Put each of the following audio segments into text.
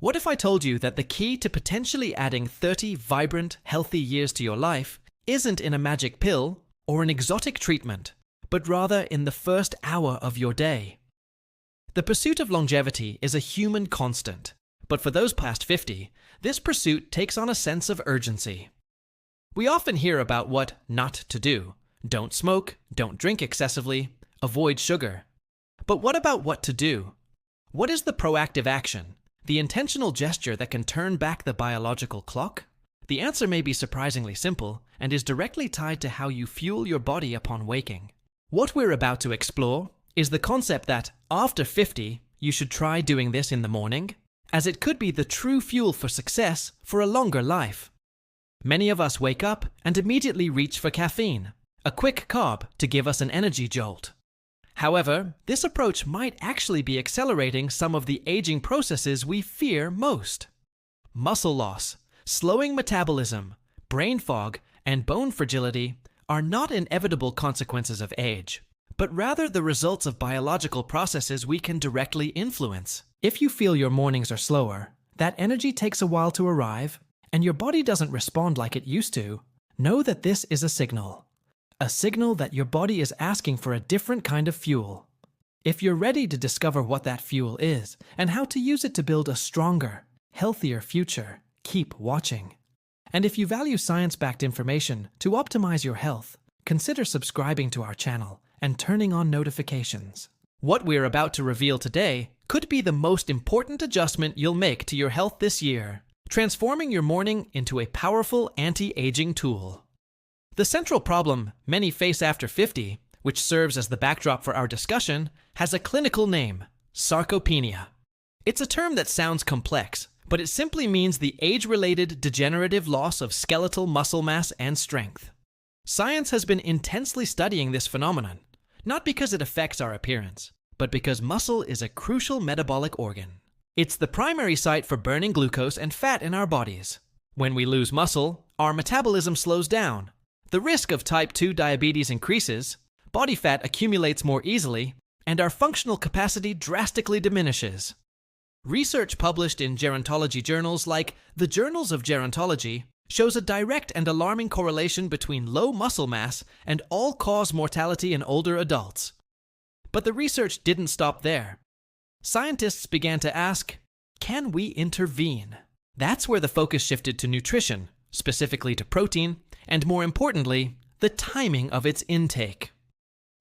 What if I told you that the key to potentially adding 30 vibrant, healthy years to your life isn't in a magic pill or an exotic treatment, but rather in the first hour of your day? The pursuit of longevity is a human constant, but for those past 50, this pursuit takes on a sense of urgency. We often hear about what not to do. Don't smoke, don't drink excessively, avoid sugar. But what about what to do? What is the proactive action, the intentional gesture that can turn back the biological clock? The answer may be surprisingly simple and is directly tied to how you fuel your body upon waking. What we're about to explore is the concept that after 50, you should try doing this in the morning, as it could be the true fuel for success for a longer life. Many of us wake up and immediately reach for caffeine, a quick carb to give us an energy jolt. However, this approach might actually be accelerating some of the aging processes we fear most. Muscle loss, slowing metabolism, brain fog, and bone fragility are not inevitable consequences of age, but rather the results of biological processes we can directly influence. If you feel your mornings are slower, that energy takes a while to arrive, and your body doesn't respond like it used to, know that this is a signal. A signal that your body is asking for a different kind of fuel. If you're ready to discover what that fuel is and how to use it to build a stronger, healthier future, keep watching. And if you value science-backed information to optimize your health, consider subscribing to our channel and turning on notifications. What we're about to reveal today could be the most important adjustment you'll make to your health this year, transforming your morning into a powerful anti-aging tool. The central problem many face after 50, which serves as the backdrop for our discussion, has a clinical name: sarcopenia. It's a term that sounds complex, but it simply means the age-related degenerative loss of skeletal muscle mass and strength. Science has been intensely studying this phenomenon, not because it affects our appearance, but because muscle is a crucial metabolic organ. It's the primary site for burning glucose and fat in our bodies. When we lose muscle, our metabolism slows down. The risk of type 2 diabetes increases, body fat accumulates more easily, and our functional capacity drastically diminishes. Research published in gerontology journals like the Journals of Gerontology shows a direct and alarming correlation between low muscle mass and all-cause mortality in older adults. But the research didn't stop there. Scientists began to ask, can we intervene? That's where the focus shifted to nutrition, specifically to protein, and more importantly, the timing of its intake.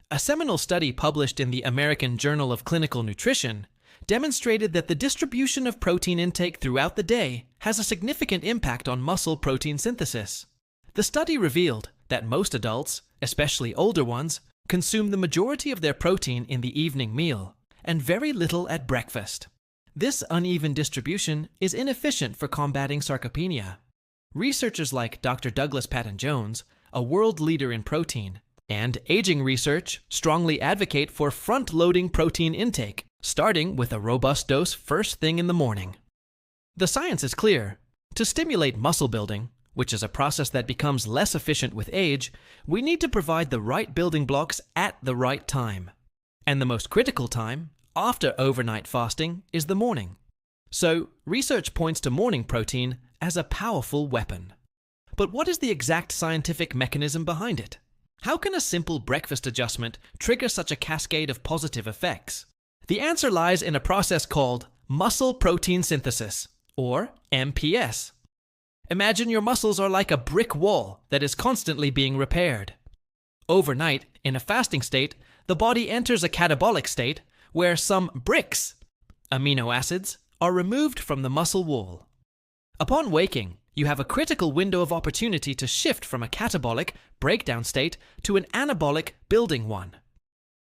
A seminal study published in the American Journal of Clinical Nutrition demonstrated that the distribution of protein intake throughout the day has a significant impact on muscle protein synthesis. The study revealed that most adults, especially older ones, consume the majority of their protein in the evening meal and very little at breakfast. This uneven distribution is inefficient for combating sarcopenia. Researchers like Dr. Douglas Patton-Jones, a world leader in protein, and aging research strongly advocate for front-loading protein intake, starting with a robust dose first thing in the morning. The science is clear. To stimulate muscle building, which is a process that becomes less efficient with age, we need to provide the right building blocks at the right time. And the most critical time, after overnight fasting, is the morning. So, research points to morning protein as a powerful weapon. But what is the exact scientific mechanism behind it? How can a simple breakfast adjustment trigger such a cascade of positive effects? The answer lies in a process called muscle protein synthesis, or MPS. Imagine your muscles are like a brick wall that is constantly being repaired. Overnight, in a fasting state, the body enters a catabolic state where some bricks, amino acids, are removed from the muscle wall. Upon waking, you have a critical window of opportunity to shift from a catabolic, breakdown state to an anabolic, building one.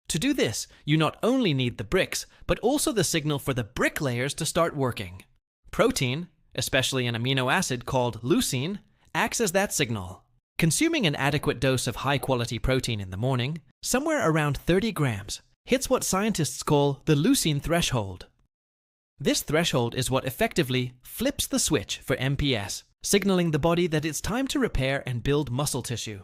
To do this, you not only need the bricks, but also the signal for the bricklayers to start working. Protein, especially an amino acid called leucine, acts as that signal. Consuming an adequate dose of high-quality protein in the morning, somewhere around 30 grams, hits what scientists call the leucine threshold. This threshold is what effectively flips the switch for MPS, signaling the body that it's time to repair and build muscle tissue.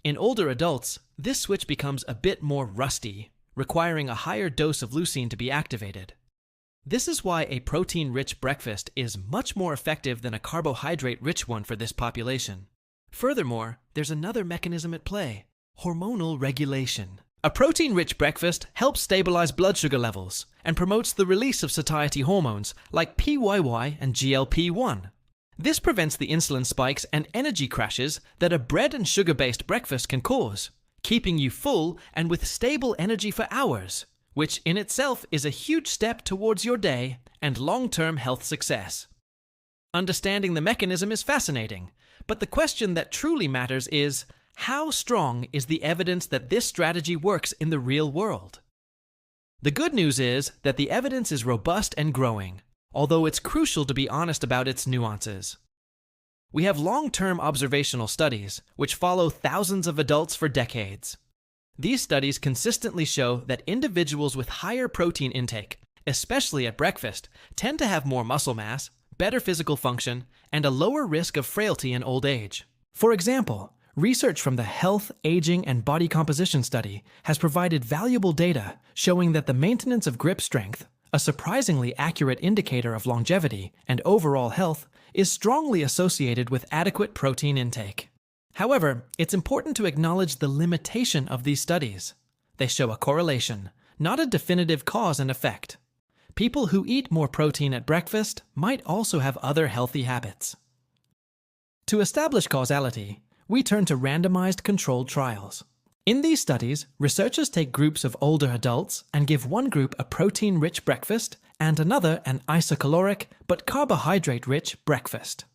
In older adults, this switch becomes a bit more rusty, requiring a higher dose of leucine to be activated. This is why a protein-rich breakfast is much more effective than a carbohydrate-rich one for this population. Furthermore, there's another mechanism at play: hormonal regulation. A protein-rich breakfast helps stabilize blood sugar levels and promotes the release of satiety hormones like PYY and GLP-1. This prevents the insulin spikes and energy crashes that a bread and sugar-based breakfast can cause, keeping you full and with stable energy for hours, which in itself is a huge step towards your day and long-term health success. Understanding the mechanism is fascinating, but the question that truly matters is, how strong is the evidence that this strategy works in the real world? The good news is that the evidence is robust and growing, although it's crucial to be honest about its nuances. We have long-term observational studies, which follow thousands of adults for decades. These studies consistently show that individuals with higher protein intake, especially at breakfast, tend to have more muscle mass, better physical function, and a lower risk of frailty in old age. For example, research from the Health, Aging, and Body Composition Study has provided valuable data showing that the maintenance of grip strength, a surprisingly accurate indicator of longevity and overall health, is strongly associated with adequate protein intake. However, it's important to acknowledge the limitation of these studies. They show a correlation, not a definitive cause and effect. People who eat more protein at breakfast might also have other healthy habits. To establish causality, we turn to randomized controlled trials. In these studies, researchers take groups of older adults and give one group a protein-rich breakfast and another an isocaloric but carbohydrate-rich breakfast.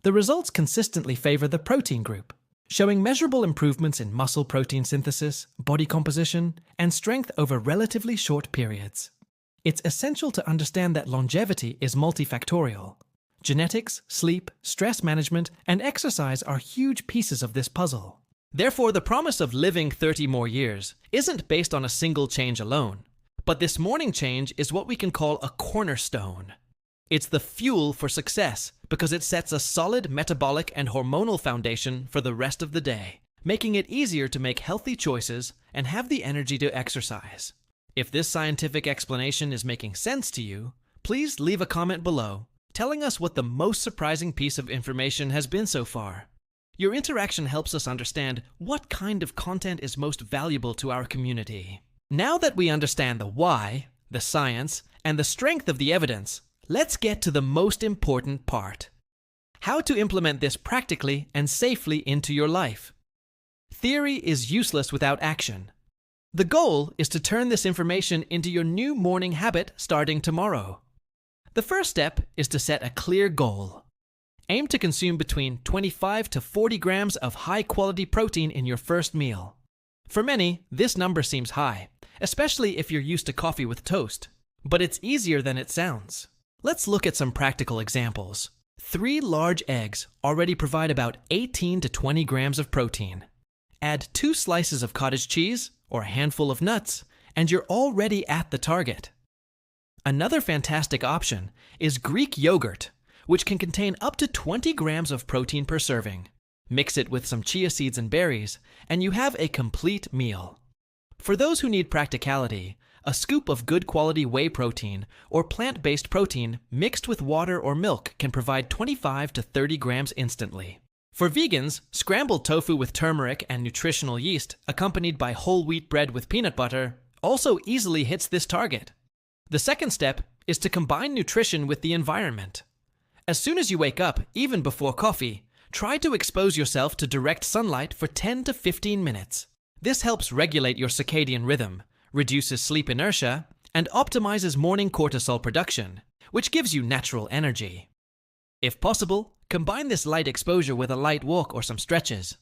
The results consistently favor the protein group, showing measurable improvements in muscle protein synthesis, body composition, and strength over relatively short periods. It's essential to understand that longevity is multifactorial. Genetics, sleep, stress management, and exercise are huge pieces of this puzzle. Therefore, the promise of living 30 more years isn't based on a single change alone. But this morning change is what we can call a cornerstone. It's the fuel for success because it sets a solid metabolic and hormonal foundation for the rest of the day, making it easier to make healthy choices and have the energy to exercise. If this scientific explanation is making sense to you, please leave a comment below, telling us what the most surprising piece of information has been so far. Your interaction helps us understand what kind of content is most valuable to our community. Now that we understand the why, the science, and the strength of the evidence, let's get to the most important part: how to implement this practically and safely into your life. Theory is useless without action. The goal is to turn this information into your new morning habit starting tomorrow. The first step is to set a clear goal. Aim to consume between 25 to 40 grams of high-quality protein in your first meal. For many, this number seems high, especially if you're used to coffee with toast. But it's easier than it sounds. Let's look at some practical examples. 3 large eggs already provide about 18 to 20 grams of protein. Add 2 slices of cottage cheese or a handful of nuts, and you're already at the target. Another fantastic option is Greek yogurt, which can contain up to 20 grams of protein per serving. Mix it with some chia seeds and berries, and you have a complete meal. For those who need practicality, a scoop of good quality whey protein or plant-based protein mixed with water or milk can provide 25 to 30 grams instantly. For vegans, scrambled tofu with turmeric and nutritional yeast, accompanied by whole wheat bread with peanut butter, also easily hits this target. The second step is to combine nutrition with the environment. As soon as you wake up, even before coffee, try to expose yourself to direct sunlight for 10 to 15 minutes. This helps regulate your circadian rhythm, reduces sleep inertia, and optimizes morning cortisol production, which gives you natural energy. If possible, combine this light exposure with a light walk or some stretches.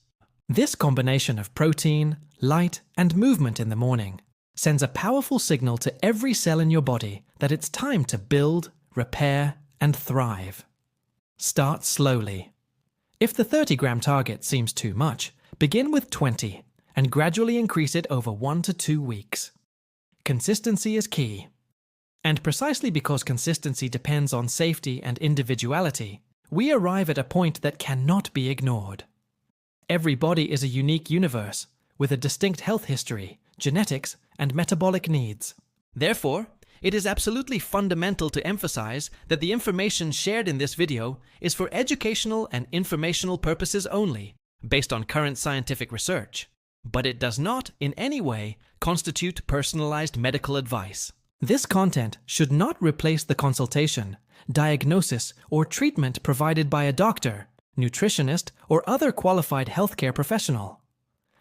This combination of protein, light, and movement in the morning sends a powerful signal to every cell in your body that it's time to build, repair, and thrive. Start slowly. If the 30-gram target seems too much, begin with 20 and gradually increase it over 1 to 2 weeks. Consistency is key. And precisely because consistency depends on safety and individuality, we arrive at a point that cannot be ignored. Every body is a unique universe, with a distinct health history, genetics, and metabolic needs. Therefore, it is absolutely fundamental to emphasize that the information shared in this video is for educational and informational purposes only, based on current scientific research. But it does not, in any way, constitute personalized medical advice. This content should not replace the consultation, diagnosis, or treatment provided by a doctor, nutritionist, or other qualified healthcare professional.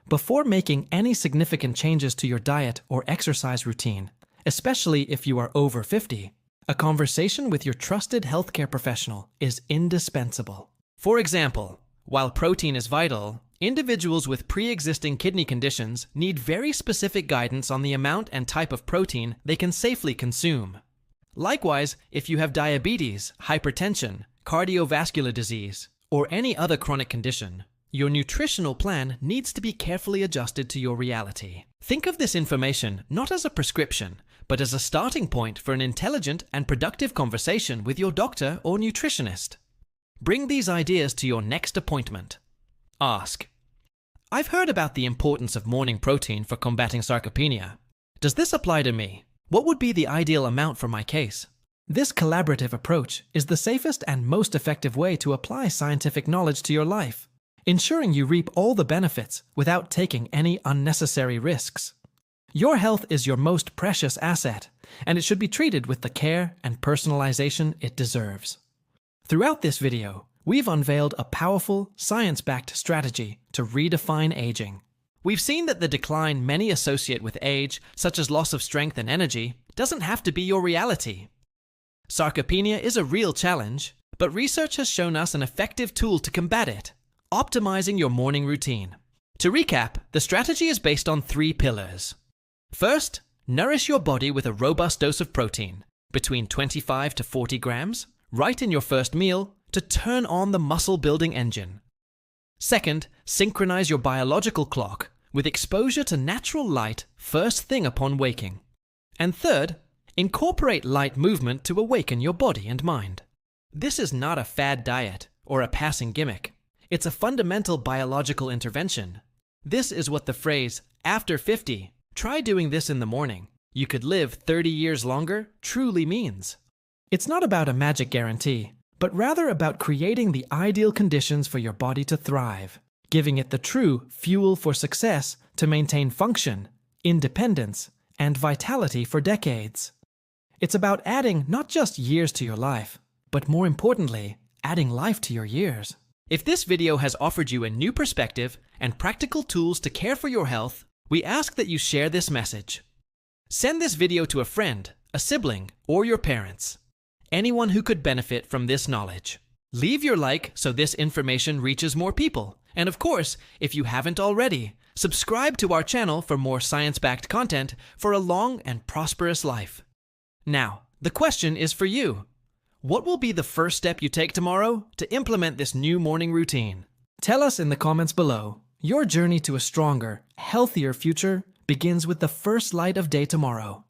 Before making any significant changes to your diet or exercise routine, especially if you are over 50, a conversation with your trusted healthcare professional is indispensable. For example, while protein is vital, individuals with pre-existing kidney conditions need very specific guidance on the amount and type of protein they can safely consume. Likewise, if you have diabetes, hypertension, cardiovascular disease, or any other chronic condition, your nutritional plan needs to be carefully adjusted to your reality. Think of this information not as a prescription, but as a starting point for an intelligent and productive conversation with your doctor or nutritionist. Bring these ideas to your next appointment. Ask, I've heard about the importance of morning protein for combating sarcopenia. Does this apply to me? What would be the ideal amount for my case? This collaborative approach is the safest and most effective way to apply scientific knowledge to your life, ensuring you reap all the benefits without taking any unnecessary risks. Your health is your most precious asset, and it should be treated with the care and personalization it deserves. Throughout this video, we've unveiled a powerful, science-backed strategy to redefine aging. We've seen that the decline many associate with age, such as loss of strength and energy, doesn't have to be your reality. Sarcopenia is a real challenge, but research has shown us an effective tool to combat it: optimizing your morning routine. To recap, the strategy is based on 3 pillars. First, nourish your body with a robust dose of protein, between 25 to 40 grams, right in your first meal, to turn on the muscle-building engine. Second, synchronize your biological clock with exposure to natural light first thing upon waking. And third, incorporate light movement to awaken your body and mind. This is not a fad diet or a passing gimmick. It's a fundamental biological intervention. This is what the phrase, after 50, try doing this in the morning, you could live 30 years longer, truly means. It's not about a magic guarantee, but rather about creating the ideal conditions for your body to thrive, giving it the true fuel for success to maintain function, independence, and vitality for decades. It's about adding not just years to your life, but more importantly, adding life to your years. If this video has offered you a new perspective and practical tools to care for your health, we ask that you share this message. Send this video to a friend, a sibling, or your parents. Anyone who could benefit from this knowledge. Leave your like so this information reaches more people. And of course, if you haven't already, subscribe to our channel for more science-backed content for a long and prosperous life. Now, the question is for you. What will be the first step you take tomorrow to implement this new morning routine? Tell us in the comments below. Your journey to a stronger, healthier future begins with the first light of day tomorrow.